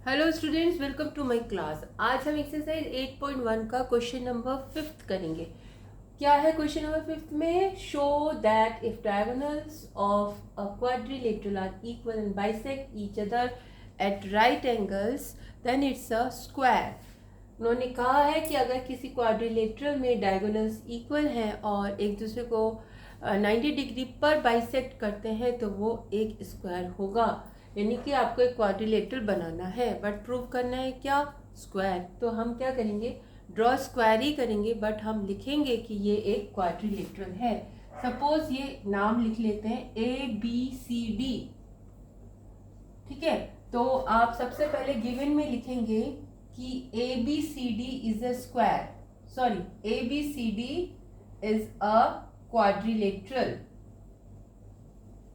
Hello students, welcome to my class. आज हम exercise 8.1 का क्वेश्चन नंबर 5 करेंगे। क्या है क्वेश्चन नंबर 5 में? Show that if diagonals of a quadrilateral are equal and bisect each other at right angles then it's a square. उन्होंने कहा है कि अगर किसी क्वाड्रिलेटरल में डायगोनल्स इक्वल हैं और एक दूसरे को 90 डिग्री पर बाइसेक्ट करते हैं तो वो एक स्क्वायर होगा। यानी कि आपको एक क्वाड्रिलेटरल बनाना है बट प्रूव करना है क्या? स्क्वायर। तो हम क्या करेंगे? ड्रॉ स्क्वायर ही करेंगे, बट हम लिखेंगे कि ये एक क्वाड्रिलेटरल है। सपोज ये नाम लिख लेते हैं ABCD। ठीक है, तो आप सबसे पहले गिवन में लिखेंगे कि ABCD is a square, sorry ABCD is a quadrilateral,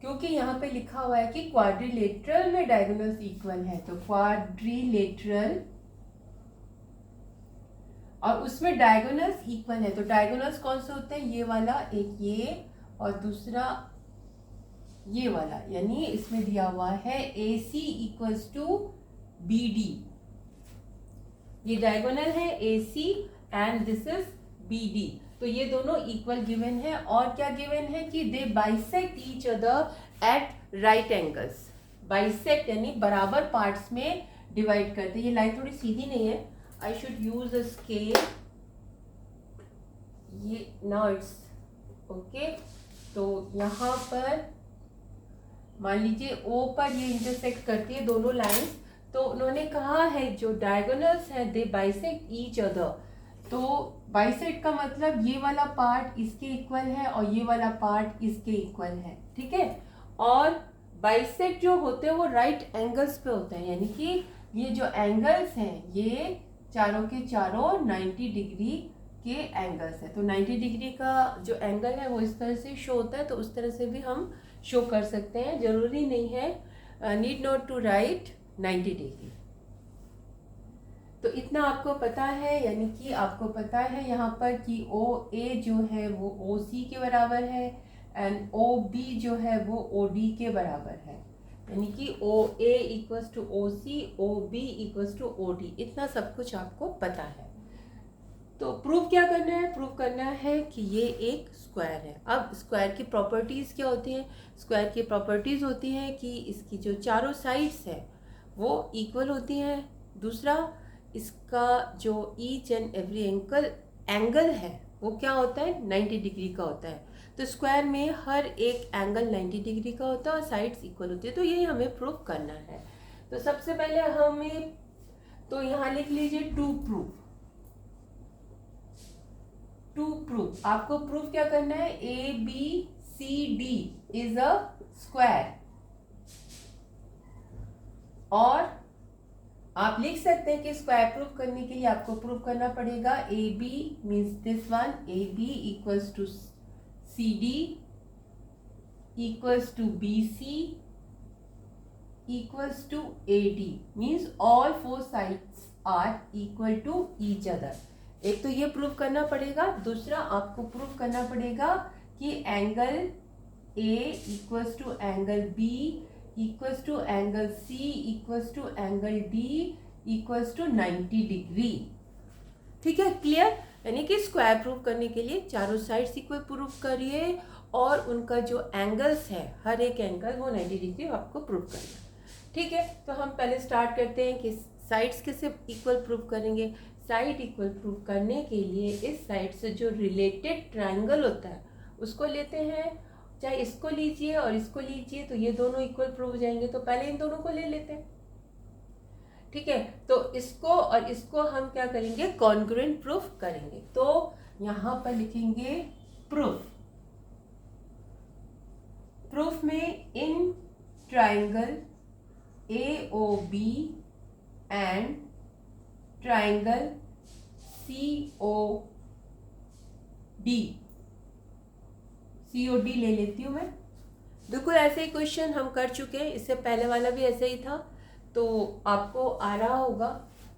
क्योंकि यहाँ पे लिखा हुआ है कि क्वाड्रिलेटरल में डायगोनल्स इक्वल है। तो क्वाड्रिलेटरल और उसमें डायगोनल्स इक्वल है, तो डायगोनल्स कौन से होते हैं? ये वाला, एक ये और दूसरा ये वाला। यानी इसमें दिया हुआ है AC इक्वल्स टू BD। ये डायगोनल है AC and this is BD। तो ये दोनों इक्वल गिवन है। और क्या गिवन है कि they bisect each other at right angles. Bisect यानी बराबर पार्ट्स में डिवाइड करते। ये लाइन थोड़ी सीधी नहीं है, I should use a scale. ये नाउ इट्स ओके। तो यहाँ पर मान लीजिए O पर ये इंटरसेक्ट करती है दोनों लाइंस। तो उन्होंने कहा है जो डायगोनल्स हैं दे बाइसेक्ट ईच अदर। तो बाइसेक्ट का मतलब ये वाला पार्ट इसके इक्वल है और ये वाला पार्ट इसके इक्वल है। ठीक है, और बाइसेक्ट जो होते हैं वो राइट एंगल्स पे होते हैं। यानी कि ये जो एंगल्स हैं ये चारों के चारों 90 डिग्री के एंगल्स है। तो 90 डिग्री का जो एंगल है वो इस तरह से शो होता है, तो उस तरह से भी हम शो कर सकते हैं। जरूरी नहीं है, need not to write 90 degree. तो इतना आपको पता है, यानी कि आपको पता है यहाँ पर कि OA जो है वो OC के बराबर है एंड OB जो है वो OD के बराबर है। यानी कि OA equals to OC, OB equals to OD। इतना सब कुछ आपको पता है। तो प्रूव क्या करना है? प्रूव करना है कि ये एक स्क्वायर है। अब स्क्वायर की प्रॉपर्टीज़ क्या होती हैं? स्क्वायर की प्रॉपर्टीज़ होती हैं कि इसकी जो चारों साइड्स है वो इक्वल होती हैं। दूसरा, इसका जो ईच एंड एवरी एंगल है वो क्या होता है? 90 डिग्री का होता है। तो स्क्वायर में हर एक एंगल 90 डिग्री का होता है और साइड्स इक्वल होती है। तो यही हमें प्रूव करना है। तो सबसे पहले हमें, तो यहाँ लिख लीजिए टू प्रूफ। आपको प्रूफ क्या करना है? ABCD is a square. और आप लिख सकते हैं कि स्क्वायर प्रूफ करने के लिए आपको प्रूफ करना पड़ेगा AB means this one, AB equals to CD equals to BC equals to AD means all four sides are equal to each other. एक तो ये प्रूव करना पड़ेगा। दूसरा, आपको प्रूव करना पड़ेगा कि angle A equals to angle B equals to angle C equals to angle D equals to 90 degree. ठीक है, क्लियर? यानी कि स्क्वायर प्रूव करने के लिए चारों साइड्स इक्वल प्रूव करिए और उनका जो एंगल्स है हर एक एंगल वो 90 डिग्री आपको प्रूव करना। ठीक है, तो हम पहले स्टार्ट करते हैं कि साइड्स कैसे इक्वल प्रूव करेंगे। साइड इक्वल प्रूव करने के लिए इस साइड से जो रिलेटेड ट्रायंगल होता है उसको लेते हैं। चाहे इसको लीजिए और इसको लीजिए तो ये दोनों इक्वल प्रूव हो जाएंगे। तो पहले इन दोनों को ले लेते हैं। ठीक है, तो इसको और इसको हम क्या करेंगे? कॉन्ग्रुएंट प्रूफ करेंगे। तो यहां पर लिखेंगे प्रूफ। प्रूफ में in triangle AOB and triangle COD ले लेती हूँ मैं। बिल्कुल ऐसे ही क्वेश्चन हम कर चुके हैं, इससे पहले वाला भी ऐसे ही था, तो आपको आ रहा होगा।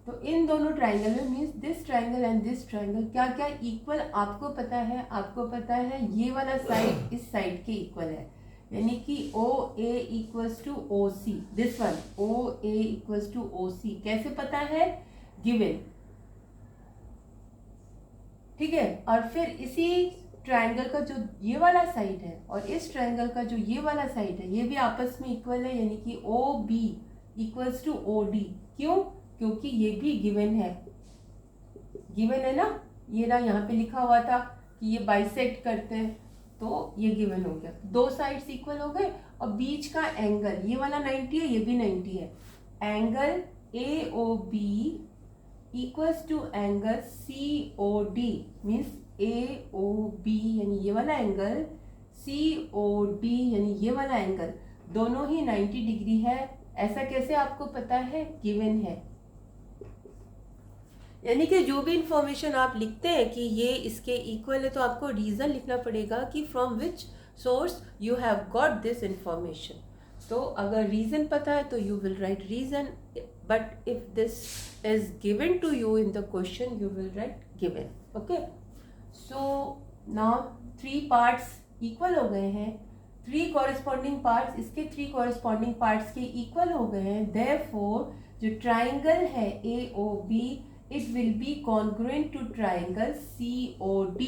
तो इन दोनों ट्रायंगल में means this triangle and this triangle क्या क्या इक्वल आपको पता है? आपको पता है ये वाला साइड इस साइड के इक्वल है। यानी कि O A equals to O C, this one O A equals to O C कैसे पता है, गिवन, ठीक है। और फिर इसी ट्रायंगल का जो ये वाला साइड है और इस ट्रायंगल का जो ये वाला साइड है ये भी आपस में इक्वल है, यानी कि O B equals to O D. क्यों, क्योंकि ये भी गिवन है, गिवन है ना, ये ना यहाँ पे लिखा हुआ था कि ये बाइसेक्ट करते हैं, तो ये गिवन हो गया, दो साइड्स इक्वल हो गए। और बीच का एंगल ये वाला 90 है, ये भी 90 है, angle A O B equals to angle C O D, means A O B यानी ये वाला एंगल, सी ओ डी यानी ये वाला एंगल, दोनों ही 90 डिग्री है। ऐसा कैसे आपको पता है, गिवन है। यानी कि जो भी इंफॉर्मेशन आप लिखते हैं कि ये इसके इक्वल है तो आपको रीज़न लिखना पड़ेगा कि from which source you have got this information. तो अगर रीज़न पता है तो you will write reason, but if this is given to you in the question you will write given. Okay, so now 3 parts equal हो गए हैं, 3 corresponding parts इसके 3 corresponding parts के इक्वल हो गए हैं। देयरफॉर जो ट्राइंगल है A O B, it will be congruent to triangle COD।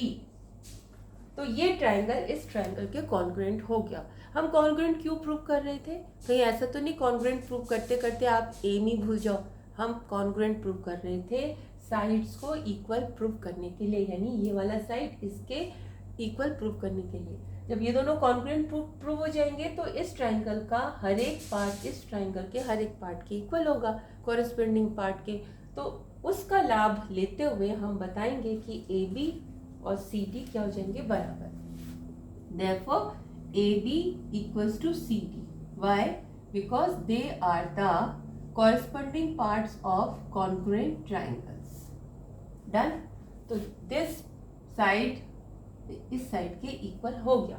तो ये ट्राइंगल इस ट्राइंगल के कॉन्ग्रुएंट हो गया। हम कॉन्ग्रुएंट क्यों प्रूव कर रहे थे, कहीं ऐसा तो नहीं कॉन्ग्रुएंट प्रूव करते करते आप एम ही भूल जाओ। हम कॉन्ग्रुएंट प्रूव कर रहे थे साइड्स को इक्वल प्रूव करने के लिए, यानी ये वाला साइड इसके इक्वल प्रूव करने के लिए। जब ये दोनों कॉन्ग्रुएंट प्रूव हो जाएंगे तो इस ट्राइंगल का हर एक पार्ट इस ट्राइंगल के हर एक पार्ट के इक्वल होगा, कॉरेस्पॉन्डिंग पार्ट के। तो उसका लाभ लेते हुए हम बताएंगे कि ए बी और सी डी क्या हो जाएंगे, बराबर। Therefore AB equals to CD. Why? Because they are the corresponding parts of congruent triangles. Done? तो this side इस साइड के इक्वल हो गया,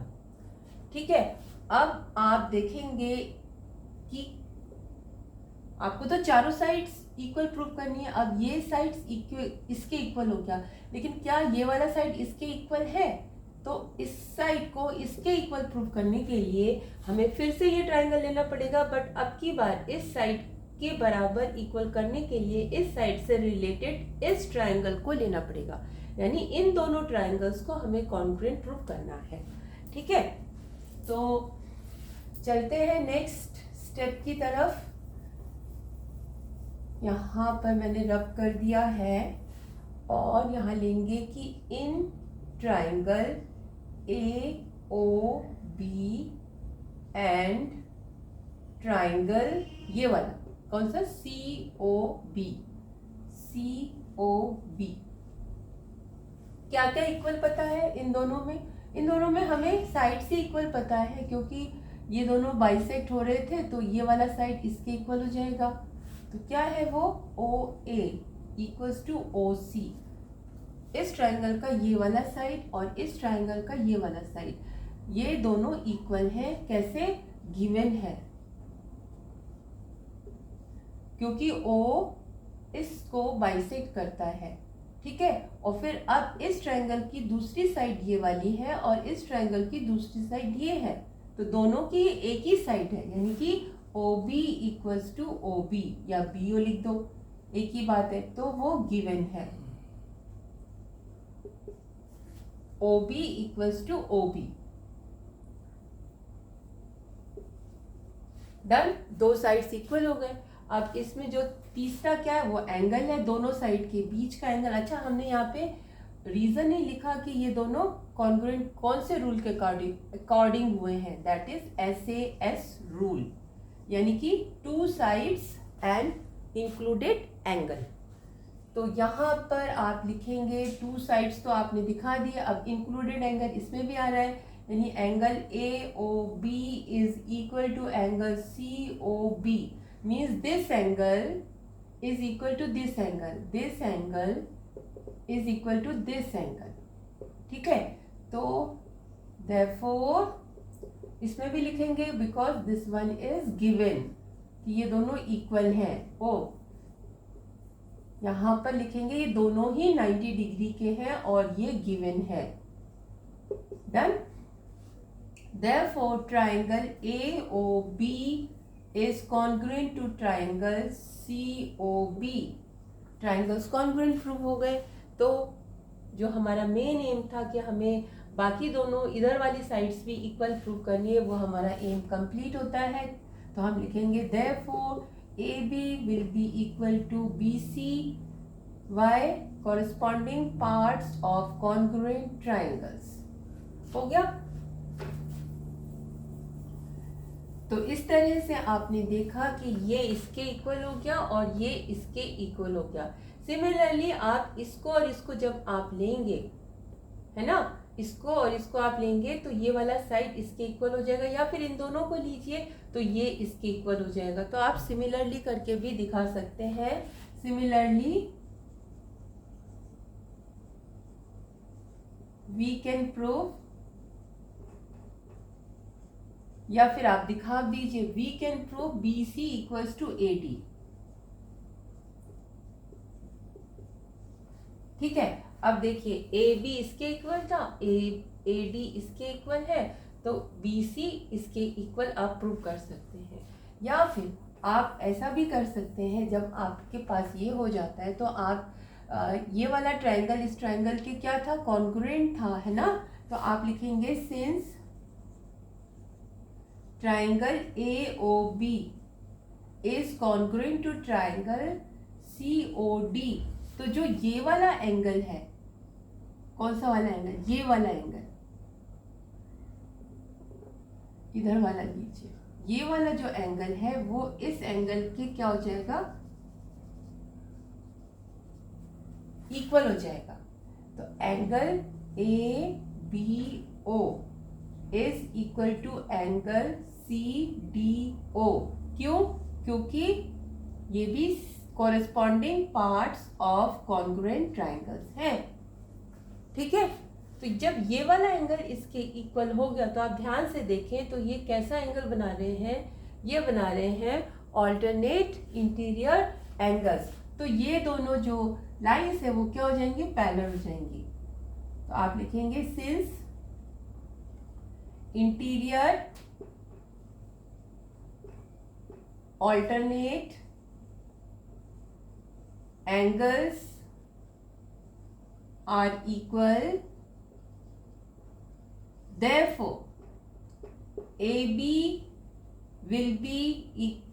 ठीक है। अब आप देखेंगे कि आपको तो चारों साइड्स इक्वल प्रूव करनी है। अब ये साइड्स इसके इक्वल हो गया, लेकिन क्या ये वाला साइड इसके इक्वल है, तो इस साइड को इसके इक्वल प्रूव करने के लिए हमें फिर से ये ट्राइंगल लेना पड़ेगा, बट अब की बार इस साइड के बराबर इक्वल करने के लिए इस साइड से रिलेटेड इस ट्राइंगल को लेना पड़ेगा, यानी इन दोनों ट्राइंगल्स को हमें कॉन्ग्रुएंट प्रूव करना है, ठीक है। तो चलते हैं नेक्स्ट स्टेप की तरफ। यहाँ पर मैंने रब कर दिया है और यहाँ लेंगे कि in triangle A O B and triangle ये वाला कौन सा, सी ओ बी, सी ओ बी क्या क्या इक्वल पता है इन दोनों में। इन दोनों में हमें साइड से इक्वल पता है, क्योंकि ये दोनों बाइसेक्ट हो रहे थे तो ये वाला साइड इसके इक्वल हो जाएगा। तो क्या है वो, ओ ए इक्वल्स टू ओ सी, इस ट्राइंगल का ये वाला साइड और इस ट्राइंगल का ये वाला साइड, ये दोनों इक्वल है। कैसे, गिवन है, क्योंकि ओ इसको बाइसेक्ट करता है, ठीक है। और फिर अब इस ट्राइंगल की दूसरी साइड ये वाली है और इस ट्राइंगल की दूसरी साइड ये है, तो दोनों की एक ही साइड है, यानी कि OB इक्वल्स टू OB या BO लिख दो, एक ही बात है, तो वो गिवन है। OB equals to OB। Done, दो साइड्स इक्वल हो गए। अब इसमें जो तीसरा क्या है, वो एंगल है दोनों साइड के बीच का एंगल। अच्छा, हमने यहाँ पे रीजन नहीं लिखा कि ये दोनों कॉन्ग्रुएंट कौन से रूल के अकॉर्डिंग हुए हैं, दैट इज SAS रूल, यानी कि 2 साइड्स एंड इंक्लूडेड एंगल। तो यहाँ पर आप लिखेंगे 2 साइड्स तो आपने दिखा दिया, अब इंक्लूडेड एंगल इसमें भी आ रहा है, यानी angle AOB is equal to angle COB, means this angle is equal to this angle, this angle is equal to this angle, ठीक है। तो therefore इसमें भी लिखेंगे because this one is given, कि ये दोनों इक्वल हैं। ओ यहाँ पर लिखेंगे ये दोनों ही 90 डिग्री के हैं और ये गिवन है। Done. Therefore, triangle AOB is congruent to triangle COB. Triangles congruent prove हो गए। तो जो हमारा मेन एम था कि हमें बाकी दोनों इधर वाली साइड्स भी इक्वल प्रूव करनी है, वो हमारा एम कंप्लीट होता है। तो हम लिखेंगे therefore AB will be equal to BC by corresponding parts of congruent triangles। हो गया। तो इस तरह से आपने देखा कि ये इसके इक्वल हो गया और ये इसके इक्वल हो गया। सिमिलरली आप इसको और इसको जब आप लेंगे, है ना, इसको और इसको आप लेंगे तो ये वाला साइड इसके इक्वल हो जाएगा, या फिर इन दोनों को लीजिए तो ये इसके इक्वल हो जाएगा। तो आप सिमिलरली करके भी दिखा सकते हैं। सिमिलरली वी कैन प्रूव, या फिर आप दिखा दीजिए we can prove BC equals to AD। ठीक है। अब देखिए AB इसके इक्वल था, AD इसके इक्वल है, तो BC इसके इक्वल आप प्रूव कर सकते हैं। या फिर आप ऐसा भी कर सकते हैं, जब आपके पास ये हो जाता है तो आप ये वाला ट्रायंगल इस ट्रायंगल के क्या था, कॉन्ग्रुएंट था, है ना। तो आप लिखेंगे since triangle AOB is congruent to triangle COD। तो जो ये वाला एंगल है, कौन सा वाला एंगल, ये वाला एंगल, इधर वाला लीजिए, ये वाला जो एंगल है वो इस एंगल के क्या हो जाएगा, इक्वल हो जाएगा। तो angle ABO is equal to angle CDO। क्यों? क्योंकि ये भी corresponding parts of congruent triangles हैं। ठीक है। तो जब ये वाला एंगल इसके इक्वल हो गया तो आप ध्यान से देखें तो ये कैसा एंगल बना रहे हैं, ये बना रहे हैं ऑल्टरनेट इंटीरियर एंगल्स। तो ये दोनों जो लाइंस है वो क्या हो जाएंगे, पैरेलल हो जाएंगी। तो आप लिखेंगे since interior alternate angles are equal, therefore AB will be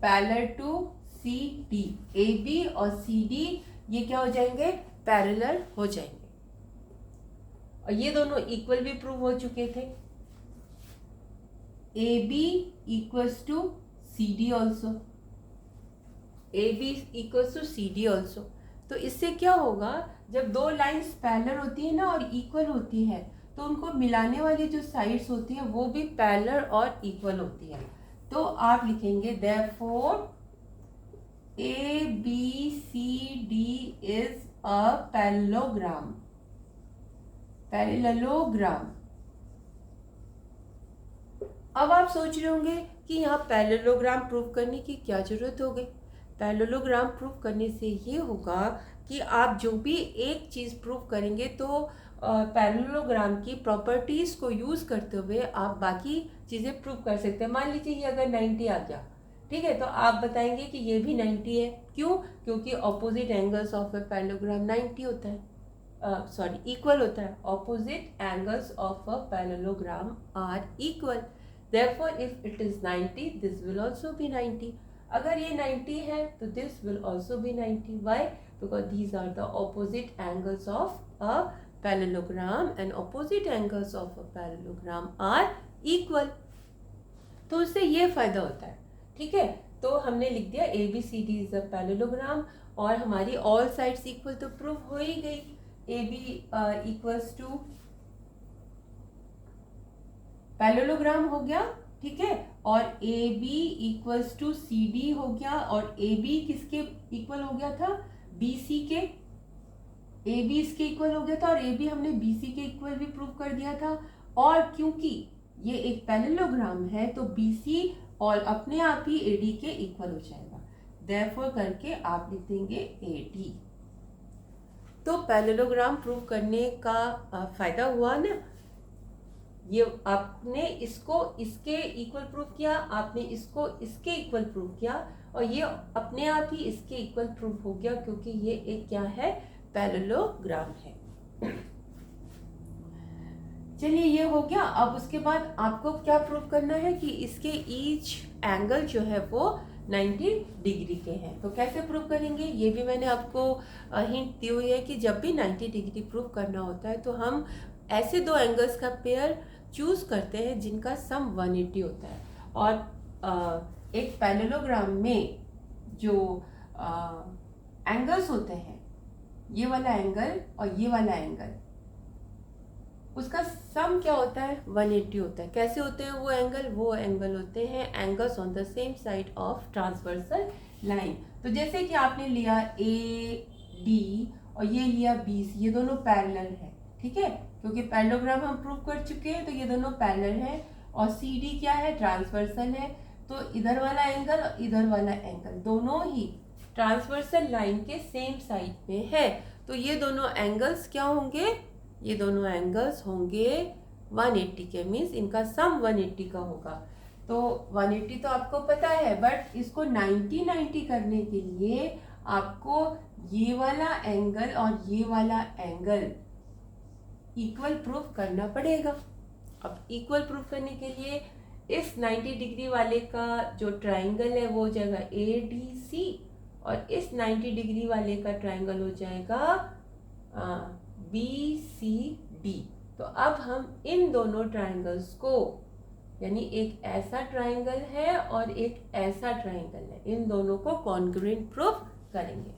parallel to CD। AB और CD ये क्या हो जाएंगे, पैरेलल हो जाएंगे। और ये दोनों इक्वल भी प्रूव हो चुके थे। AB equals to CD also, AB equals to CD also। तो इससे क्या होगा, जब दो लाइंस पैरेलल होती है ना और इक्वल होती है तो उनको मिलाने वाली जो साइड्स होती है वो भी पैरेलल और इक्वल होती है। तो आप लिखेंगे therefore ABCD is a parallelogram। Parallelogram. अब आप सोच रहे होंगे कि यहाँ पैरेललोग्राम प्रूव करने की क्या जरूरत हो गई। पैरेललोग्राम प्रूव करने से ये होगा कि आप जो भी एक चीज़ प्रूव करेंगे तो पैरेललोग्राम की प्रॉपर्टीज़ को यूज़ करते हुए आप बाकी चीज़ें प्रूव कर सकते हैं। मान लीजिए ये अगर 90 आ गया, ठीक है, तो आप बताएंगे कि ये भी 90 है। क्यों? क्योंकि opposite angles of a parallelogram 90 होता है, इक्वल होता है। Opposite angles of a parallelogram are equal, therefore if it is 90 this will also be 90। अगर ये 90 है तो this will also be 90। why? Because these are the opposite angles of a parallelogram and opposite angles of a parallelogram are equal। तो उससे ये फायदा होता है। ठीक है, तो हमने लिख दिया ABCD is a parallelogram और हमारी all sides equal तो प्रूव हो ही गई। AB equals to पैरेललोग्राम हो गया, ठीक है, और AB इक्वल्स टू CD हो गया, और AB किसके इक्वल हो गया था, BC के। AB इसके इक्वल हो गया था और AB हमने BC के इक्वल भी प्रूव कर दिया था। और क्योंकि ये एक पैरेललोग्राम है तो BC और अपने आप ही AD के इक्वल हो जाएगा, देयरफॉर करके आप लिख देंगे AD। तो पैरेललोग्राम प्रूव करने का फायदा हुआ ना। ये आपने इसको इसके इक्वल प्रूव किया, आपने इसको इसके इक्वल प्रूव किया, और ये अपने आप ही इसके इक्वल प्रूव हो गया, क्योंकि ये एक क्या है, पैरेललोग्राम है। चलिए ये हो गया। अब उसके बाद आपको क्या प्रूव करना है कि इसके ईच एंगल जो है वो 90 डिग्री के हैं। तो कैसे प्रूव करेंगे, ये भी मैंने आपको हिंट दी हुई है कि जब भी 90 डिग्री प्रूव करना होता है तो हम ऐसे दो एंगल्स का पेयर चूज करते हैं जिनका सम 180 होता है। और एक पैरेललोग्राम में जो एंगल्स होते हैं, ये वाला एंगल और ये वाला एंगल, उसका सम क्या होता है, 180 होता है। कैसे होते हैं वो एंगल होते हैं angles on the same side of transversal line. तो जैसे कि आपने लिया ए डी और ये लिया बी सी, ये दोनों पैरेलल है, ठीक है, क्योंकि पैरेललोग्राम हम प्रूव कर चुके हैं, तो ये दोनों पैरेलल है। और सी डी क्या है, ट्रांसवर्सल है। तो इधर वाला एंगल और इधर वाला एंगल दोनों ही ट्रांसवर्सल लाइन के सेम साइड में है। तो ये दोनों एंगल्स क्या होंगे, ये दोनों एंगल्स होंगे 180 के, मीन्स इनका सम 180 का होगा। तो 180 तो आपको पता है, बट इसको 90 करने के लिए आपको ये वाला एंगल और ये वाला एंगल इक्वल प्रूफ करना पड़ेगा। अब इक्वल प्रूफ करने के लिए इस 90 डिग्री वाले का जो ट्राइंगल है वो हो जाएगा ADC, और इस 90 डिग्री वाले का ट्राइंगल हो जाएगा BCD। तो अब हम इन दोनों ट्राइंगल्स को, यानी एक ऐसा ट्राइंगल है और एक ऐसा ट्राइंगल है, इन दोनों को कॉन्ग्रुएंट प्रूफ करेंगे।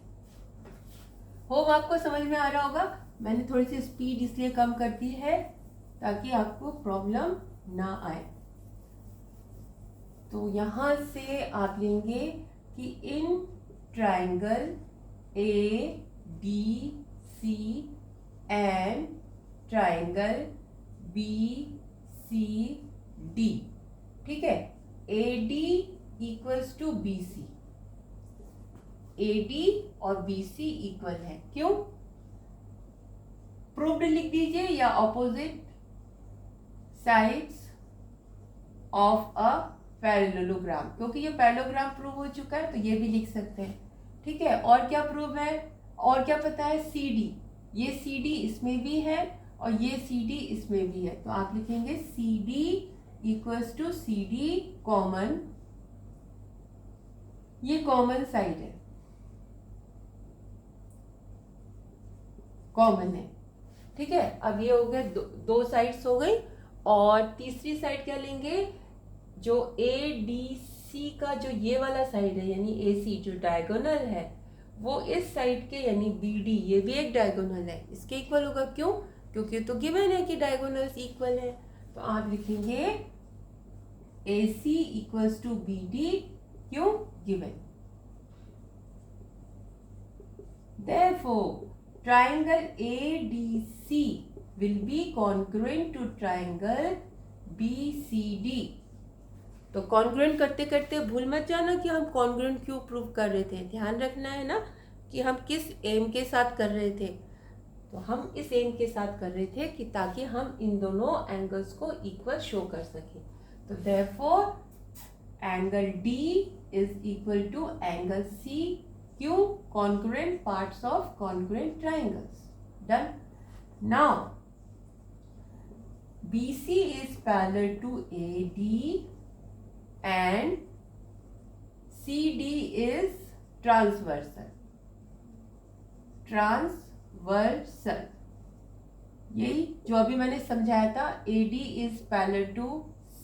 होप आपको समझ में आ रहा होगा। मैंने थोड़ी सी स्पीड इसलिए कम कर दी है ताकि आपको प्रॉब्लम ना आए। तो यहां से आप लेंगे कि in triangle ABC and triangle BCD, ठीक है, AD equals to BC, AD और BC इक्वल है। क्यों, प्रूव्ड लिख दीजिए या opposite sides of a parallelogram, क्योंकि ये पैरेललोग्राम प्रूव हो चुका है तो ये भी लिख सकते हैं, ठीक है। और क्या प्रूव है, और क्या पता है, CD, ये CD इसमें भी है और ये CD इसमें भी है, तो आप लिखेंगे CD equals to CD common, ये कॉमन साइड है, कॉमन है, ठीक है। अब ये हो गए दो साइड्स हो गई, और तीसरी साइड क्या लेंगे, जो ADC का जो ये वाला साइड है, यानी AC जो डायगोनल है, वो इस साइड के यानी BD, ये भी एक डायगोनल है, इसके इक्वल होगा। क्यों, क्योंकि तो गिवन है कि डायगोनल्स इक्वल है। तो आप लिखेंगे AC इक्वल्स टू BD, क्यों, given. Therefore, triangle ADC will be congruent to triangle BCD। तो कॉन्ग्रुएंट करते करते भूल मत जाना कि हम कॉन्ग्रुएंट क्यों प्रूव कर रहे थे। ध्यान रखना है ना कि हम किस एम के साथ कर रहे थे। तो हम इस एम के साथ कर रहे थे कि ताकि हम इन दोनों एंगल्स को इक्वल शो कर सकें। तो therefore angle D is equal to angle C, क्यों, congruent parts of congruent triangles. Done. Now BC is parallel to AD and CD is transversal, transversal, यही जो अभी मैंने समझाया था। AD is parallel to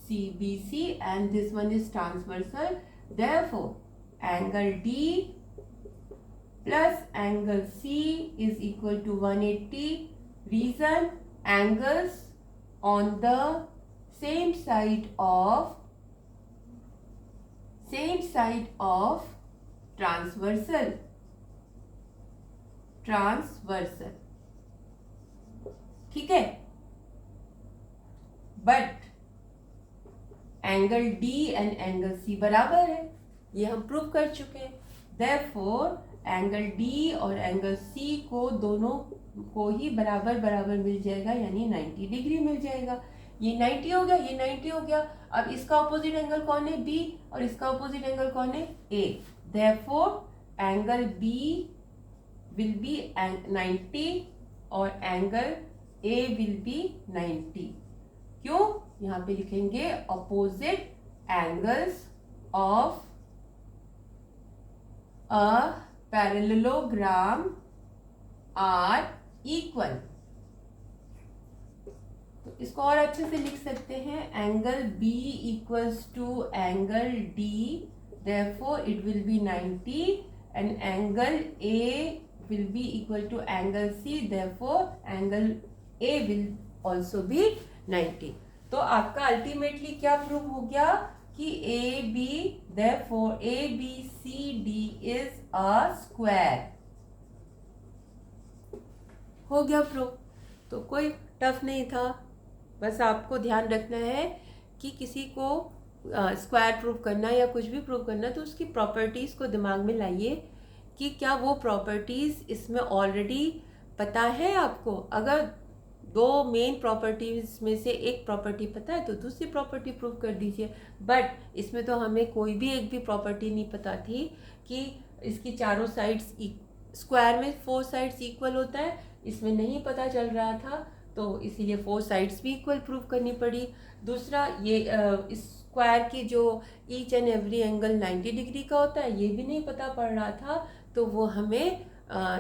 CBC and this one is transversal, therefore angle D plus angle C is equal to 180. Reason, angles on the same side of transversal, ठीक है। But angle D and angle C बराबर है, ये हम prove कर चुके हैं। Therefore angle D और एंगल C को दोनों को ही बराबर बराबर मिल जाएगा, यानी 90 डिग्री मिल जाएगा। ये 90 हो गया, ये 90 हो गया। अब इसका ऑपोजिट एंगल कौन है? बी, और इसका ऑपोजिट एंगल कौन है? A. Therefore angle B will be 90 और एंगल ए विल बी 90। क्यों? यहाँ पे लिखेंगे opposite angles of a parallelogram are equal. तो इसको और अच्छे से लिख सकते हैं, angle B equals to angle D, therefore it will be 90 and angle A will be equal to angle C, therefore angle A will also be 90। तो आपका अल्टीमेटली क्या प्रूव हो गया कि AB, therefore ABCD is a square। हो गया prove. तो कोई टफ नहीं था, बस आपको ध्यान रखना है कि किसी को स्क्वायर प्रूव करना या कुछ भी प्रूव करना तो उसकी प्रॉपर्टीज़ को दिमाग में लाइए कि क्या वो प्रॉपर्टीज़ इसमें ऑलरेडी पता है आपको। अगर दो मेन प्रॉपर्टीज़ में से एक प्रॉपर्टी पता है तो दूसरी प्रॉपर्टी प्रूव कर दीजिए। बट इसमें तो हमें कोई भी एक भी प्रॉपर्टी नहीं पता थी कि इसकी चारों साइड्स स्क्वायर में 4 साइड्स इक्वल होता है, इसमें नहीं पता चल रहा था, तो इसीलिए 4 साइड्स भी इक्वल प्रूव करनी पड़ी। दूसरा, ये इस स्क्वायर की जो each and every angle 90 degree का होता है ये भी नहीं पता पड़ रहा था, तो वो हमें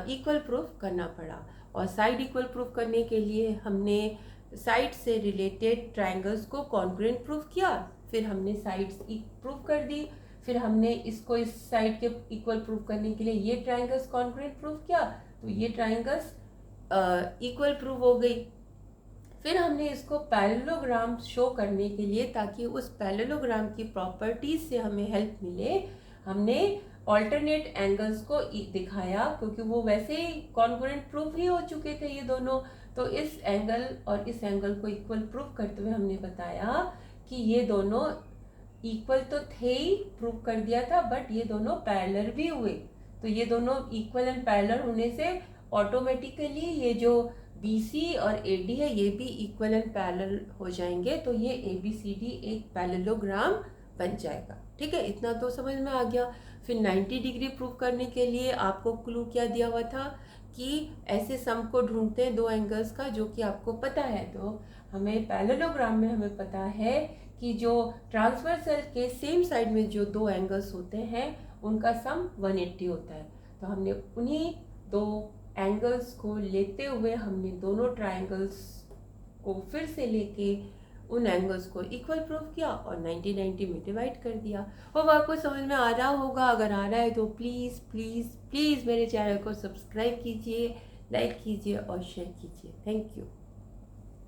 इक्वल प्रूफ करना पड़ा। और साइड इक्वल प्रूफ करने के लिए हमने साइड से रिलेटेड ट्रायंगल्स को कॉन्ग्रुएंट प्रूफ किया, फिर हमने साइड्स प्रूफ कर दी, फिर हमने इसको इस साइड के इक्वल प्रूफ करने के लिए ये ट्रायंगल्स कॉन्ग्रुएंट प्रूफ किया, तो ये ट्रायंगल्स इक्वल प्रूफ हो गई। फिर हमने इसको पैरेललोग्राम शो करने के लिए, ताकि उस पैरेललोग्राम की प्रॉपर्टीज से हमें हेल्प मिले, हमने ऑल्टरनेट एंगल्स को दिखाया, क्योंकि वो वैसे ही कॉन्ग्रुएंट प्रूफ ही हो चुके थे ये दोनों। तो इस एंगल और इस एंगल को इक्वल प्रूफ करते हुए हमने बताया कि ये दोनों इक्वल तो थे ही, प्रूफ कर दिया था, बट ये दोनों पैरेलल भी हुए। तो ये दोनों इक्वल एंड पैरेलल होने से ऑटोमेटिकली ये जो BC और AD है ये भी इक्वल एंड पैरेलल हो जाएंगे, तो ये ABCD एक पैरेललोग्राम बन जाएगा। ठीक है, इतना तो समझ में आ गया। फिर 90 डिग्री प्रूव करने के लिए आपको क्लू क्या दिया हुआ था कि ऐसे सम को ढूंढते हैं दो एंगल्स का जो कि आपको पता है। तो हमें पैरेललोग्राम में हमें पता है कि जो ट्रांसवर्सल के सेम साइड में जो दो एंगल्स होते हैं उनका सम 180 होता है। तो हमने उन्हीं दो एंगल्स को लेते हुए हमने दोनों ट्रायंगल्स को फिर से लेके उन एंगल्स को इक्वल प्रूफ किया और 90-90 में डिवाइड कर दिया। और आपको समझ में आ रहा होगा, अगर आ रहा है तो प्लीज़ प्लीज़ प्लीज़ मेरे चैनल को सब्सक्राइब कीजिए, लाइक कीजिए और शेयर कीजिए। Thank you.